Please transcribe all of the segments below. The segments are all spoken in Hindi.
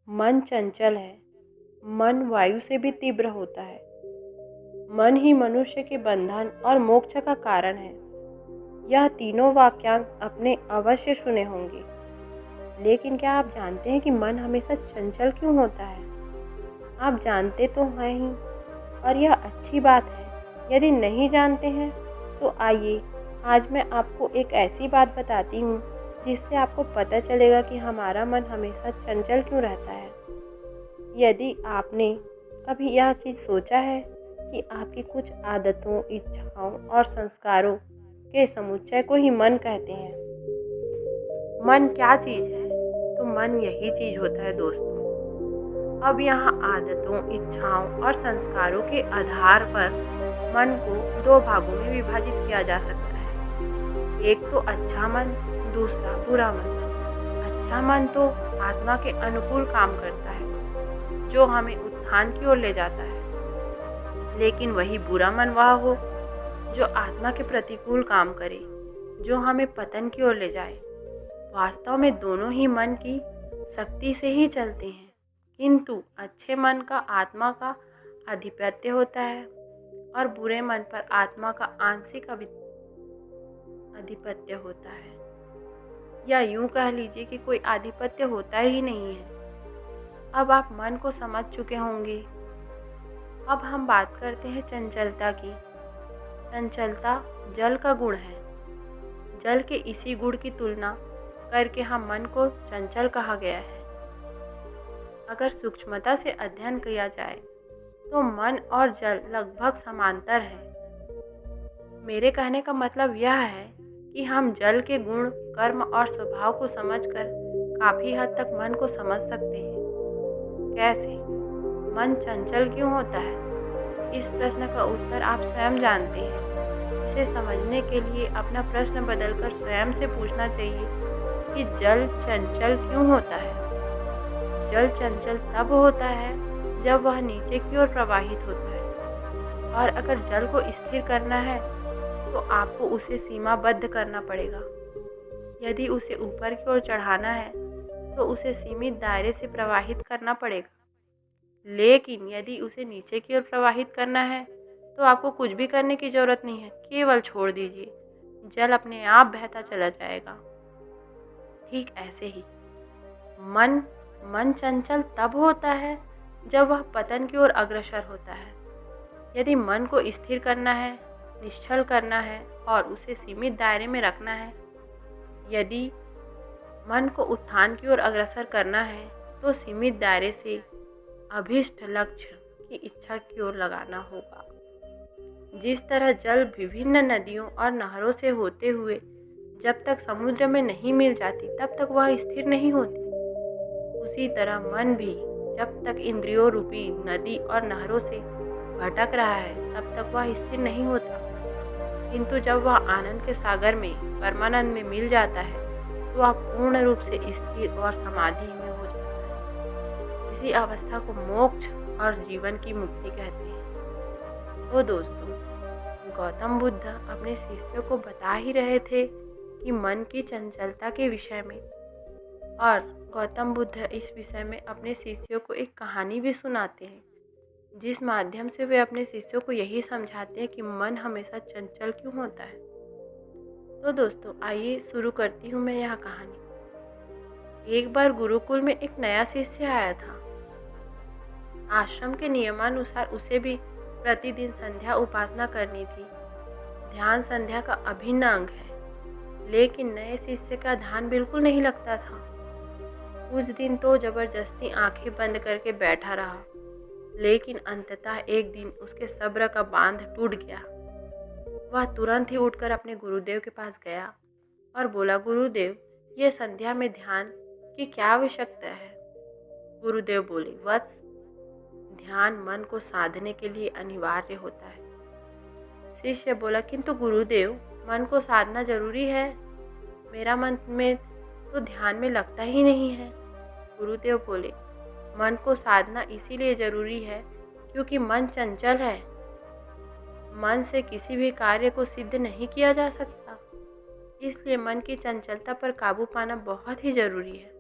मन चंचल है, मन वायु से भी तीव्र होता है। मन ही मनुष्य के बंधन और मोक्ष का कारण है। यह तीनों वाक्यांश आपने अवश्य सुने होंगे, लेकिन क्या आप जानते हैं कि मन हमेशा चंचल क्यों होता है? आप जानते तो हैं ही, और यह अच्छी बात है। यदि नहीं जानते हैं तो आइए आज मैं आपको एक ऐसी बात बताती हूँ जिससे आपको पता चलेगा कि हमारा मन हमेशा चंचल क्यों रहता है। यदि आपने कभी यह चीज़ सोचा है कि आपकी कुछ आदतों, इच्छाओं और संस्कारों के समुच्चय को ही मन कहते हैं। मन क्या चीज़ है? तो मन यही चीज़ होता है दोस्तों। अब यहाँ आदतों, इच्छाओं और संस्कारों के आधार पर मन को दो भागों में विभाजित किया जा सकता है। एक तो अच्छा मन, दूसरा बुरा मन। अच्छा मन तो आत्मा के अनुकूल काम करता है, जो हमें उत्थान की ओर ले जाता है। लेकिन वही बुरा मन वह हो जो आत्मा के प्रतिकूल काम करे, जो हमें पतन की ओर ले जाए। वास्तव में दोनों ही मन की शक्ति से ही चलते हैं, किंतु अच्छे मन का आत्मा का आधिपत्य होता है और बुरे मन पर आत्मा का आंशिक आधिपत्य होता है, या यूं कह लीजिए कि कोई आधिपत्य होता ही नहीं है। अब आप मन को समझ चुके होंगे। अब हम बात करते हैं चंचलता की। चंचलता जल का गुण है। जल के इसी गुण की तुलना करके हम मन को चंचल कहा गया है। अगर सूक्ष्मता से अध्ययन किया जाए तो मन और जल लगभग समांतर है। मेरे कहने का मतलब यह है कि हम जल के गुण, कर्म और स्वभाव को समझकर काफ़ी हद तक मन को समझ सकते हैं। कैसे? मन चंचल क्यों होता है? इस प्रश्न का उत्तर आप स्वयं जानते हैं। इसे समझने के लिए अपना प्रश्न बदलकर स्वयं से पूछना चाहिए कि जल चंचल क्यों होता है? जल चंचल तब होता है जब वह नीचे की ओर प्रवाहित होता है, और अगर जल को स्थिर करना है तो आपको उसे सीमाबद्ध करना पड़ेगा। यदि उसे ऊपर की ओर चढ़ाना है तो उसे सीमित दायरे से प्रवाहित करना पड़ेगा। लेकिन यदि उसे नीचे की ओर प्रवाहित करना है तो आपको कुछ भी करने की ज़रूरत नहीं है, केवल छोड़ दीजिए, जल अपने आप बहता चला जाएगा। ठीक ऐसे ही मन चंचल तब होता है जब वह पतन की ओर अग्रसर होता है। यदि मन को स्थिर करना है, निश्चल करना है और उसे सीमित दायरे में रखना है, यदि मन को उत्थान की ओर अग्रसर करना है तो सीमित दायरे से अभीष्ट लक्ष्य की इच्छा की ओर लगाना होगा। जिस तरह जल विभिन्न नदियों और नहरों से होते हुए जब तक समुद्र में नहीं मिल जाती तब तक वह स्थिर नहीं होती, उसी तरह मन भी जब तक इंद्रियों रूपी नदी और नहरों से भटक रहा है तब तक वह स्थिर नहीं होता। किंतु जब वह आनंद के सागर में, परमानंद में मिल जाता है तो वह पूर्ण रूप से स्थिर और समाधि में हो जाता है। इसी अवस्था को मोक्ष और जीवन की मुक्ति कहते हैं। तो दोस्तों, गौतम बुद्ध अपने शिष्यों को बता ही रहे थे कि मन की चंचलता के विषय में, और गौतम बुद्ध इस विषय में अपने शिष्यों को एक कहानी भी सुनाते हैं, जिस माध्यम से वे अपने शिष्यों को यही समझाते हैं कि मन हमेशा चंचल क्यों होता है। तो दोस्तों, आइए शुरू करती हूँ मैं यह कहानी। एक बार गुरुकुल में एक नया शिष्य आया था। आश्रम के नियमानुसार उसे भी प्रतिदिन संध्या उपासना करनी थी। ध्यान संध्या का अभिन्न अंग है, लेकिन नए शिष्य का ध्यान बिल्कुल नहीं लगता था। कुछ दिन तो जबरदस्ती आंखें बंद करके बैठा रहा, लेकिन अंततः एक दिन उसके सब्र का बांध टूट गया। वह तुरंत ही उठकर अपने गुरुदेव के पास गया और बोला, गुरुदेव, ये संध्या में ध्यान की क्या आवश्यकता है? गुरुदेव बोले, वत्स, ध्यान मन को साधने के लिए अनिवार्य होता है। शिष्य बोला, किंतु गुरुदेव, मन को साधना जरूरी है, मेरा मन में तो ध्यान में लगता ही नहीं है। गुरुदेव बोले, मन को साधना इसीलिए जरूरी है क्योंकि मन चंचल है। मन से किसी भी कार्य को सिद्ध नहीं किया जा सकता, इसलिए मन की चंचलता पर काबू पाना बहुत ही जरूरी है।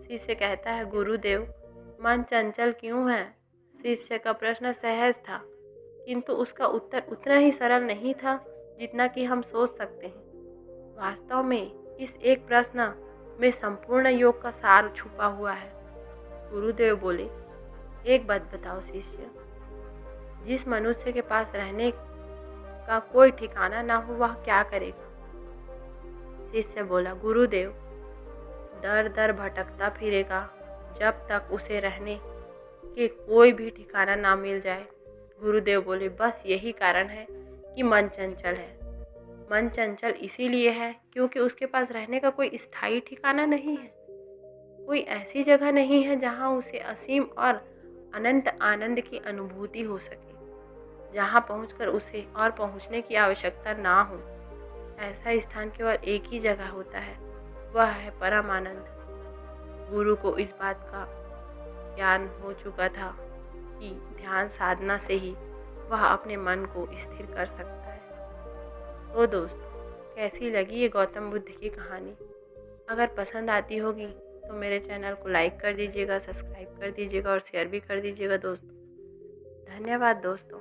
शिष्य कहता है, गुरुदेव, मन चंचल क्यों है? शिष्य का प्रश्न सहज था, किंतु उसका उत्तर उतना ही सरल नहीं था जितना कि हम सोच सकते हैं। वास्तव में इस एक प्रश्न में संपूर्ण योग का सार छुपा हुआ है। गुरुदेव बोले, एक बात बताओ शिष्य, जिस मनुष्य के पास रहने का कोई ठिकाना ना हो वह क्या करेगा? शिष्य बोला, गुरुदेव, दर दर भटकता फिरेगा जब तक उसे रहने के कोई भी ठिकाना ना मिल जाए। गुरुदेव बोले, बस यही कारण है कि मन चंचल है। मन चंचल इसीलिए है क्योंकि उसके पास रहने का कोई स्थायी ठिकाना नहीं है। कोई ऐसी जगह नहीं है जहाँ उसे असीम और अनंत आनंद की अनुभूति हो सके, जहाँ पहुंचकर उसे और पहुंचने की आवश्यकता ना हो। ऐसा स्थान केवल एक ही जगह होता है, वह है परम आनंद। गुरु को इस बात का ज्ञान हो चुका था कि ध्यान साधना से ही वह अपने मन को स्थिर कर सकता है। तो दोस्तों, कैसी लगी ये गौतम बुद्ध की कहानी? अगर पसंद आती होगी तो मेरे चैनल को लाइक कर दीजिएगा, सब्सक्राइब कर दीजिएगा और शेयर भी कर दीजिएगा दोस्तों। धन्यवाद दोस्तों।